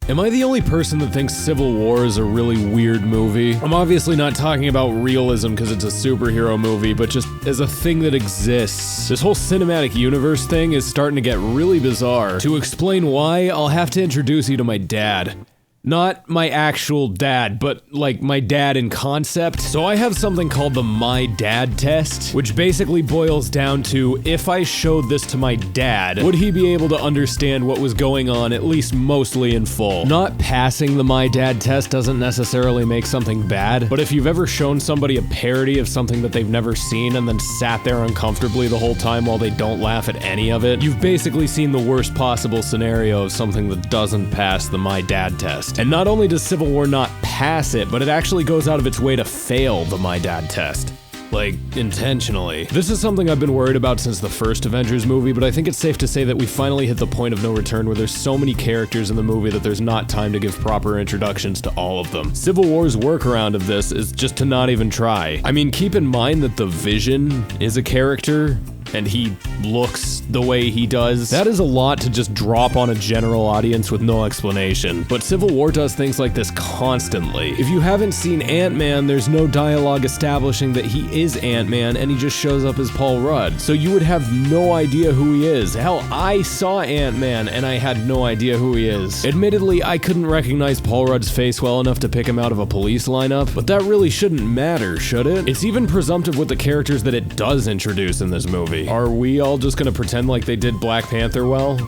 Am I the only person that thinks Civil War is a really weird movie? I'm obviously not talking about realism because it's a superhero movie, but just as a thing that exists. This whole cinematic universe thing is starting to get really bizarre. To explain why, I'll have to introduce you to my dad. Not my actual dad, but like my dad in concept. So I have something called the My Dad test, which basically boils down to if I showed this to my dad, would he be able to understand what was going on, at least mostly in full? Not passing the My Dad test doesn't necessarily make something bad, but if you've ever shown somebody a parody of something that they've never seen and then sat there uncomfortably the whole time while they don't laugh at any of it, you've basically seen the worst possible scenario of something that doesn't pass the My Dad test. And not only does Civil War not pass it, but it actually goes out of its way to fail the My Dad test. Like, intentionally. This is something I've been worried about since the first Avengers movie, but I think it's safe to say that we finally hit the point of no return where there's so many characters in the movie that there's not time to give proper introductions to all of them. Civil War's workaround of this is just to not even try. I mean, keep in mind that the Vision is a character, and he looks the way he does. That is a lot to just drop on a general audience with no explanation. But Civil War does things like this constantly. If you haven't seen Ant-Man, there's no dialogue establishing that he is Ant-Man, and he just shows up as Paul Rudd. So you would have no idea who he is. Hell, I saw Ant-Man, and I had no idea who he is. Admittedly, I couldn't recognize Paul Rudd's face well enough to pick him out of a police lineup, but that really shouldn't matter, should it? It's even presumptive with the characters that it does introduce in this movie. Are we all just gonna pretend like they did Black Panther well?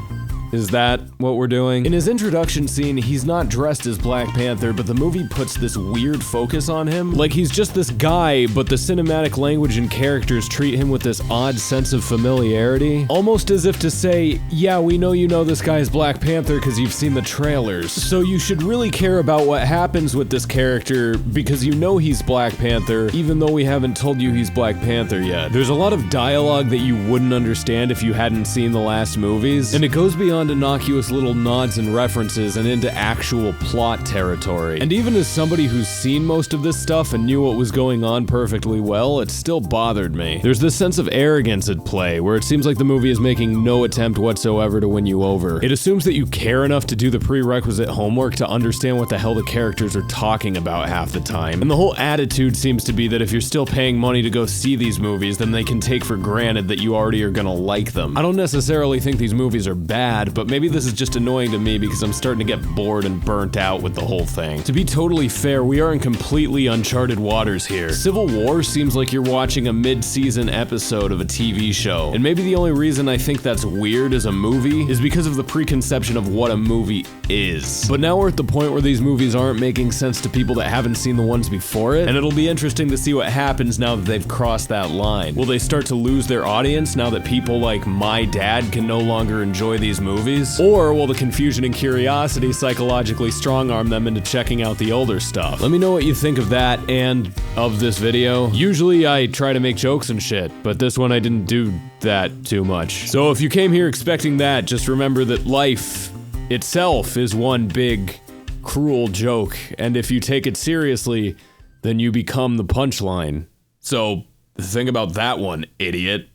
Is that what we're doing? In his introduction scene, he's not dressed as Black Panther, but the movie puts this weird focus on him. Like he's just this guy, but the cinematic language and characters treat him with this odd sense of familiarity. Almost as if to say, yeah, we know you know this guy's Black Panther because you've seen the trailers. So you should really care about what happens with this character because you know he's Black Panther, even though we haven't told you he's Black Panther yet. There's a lot of dialogue that you wouldn't understand if you hadn't seen the last movies, and it goes beyond innocuous little nods and references and into actual plot territory. And even as somebody who's seen most of this stuff and knew what was going on perfectly well, it still bothered me. There's this sense of arrogance at play, where it seems like the movie is making no attempt whatsoever to win you over. It assumes that you care enough to do the prerequisite homework to understand what the hell the characters are talking about half the time. And the whole attitude seems to be that if you're still paying money to go see these movies, then they can take for granted that you already are gonna like them. I don't necessarily think these movies are bad, but maybe this is just annoying to me because I'm starting to get bored and burnt out with the whole thing. To be totally fair, we are in completely uncharted waters here. Civil War seems like you're watching a mid-season episode of a TV show, and maybe the only reason I think that's weird as a movie is because of the preconception of what a movie is. But now we're at the point where these movies aren't making sense to people that haven't seen the ones before it, and it'll be interesting to see what happens now that they've crossed that line. Will they start to lose their audience now that people like my dad can no longer enjoy these movies? Or will the confusion and curiosity psychologically strong-arm them into checking out the older stuff? Let me know what you think of that and of this video. Usually I try to make jokes and shit, but this one I didn't do that too much. So if you came here expecting that, just remember that life itself is one big, cruel joke, and if you take it seriously, then you become the punchline. So think about that one, idiot.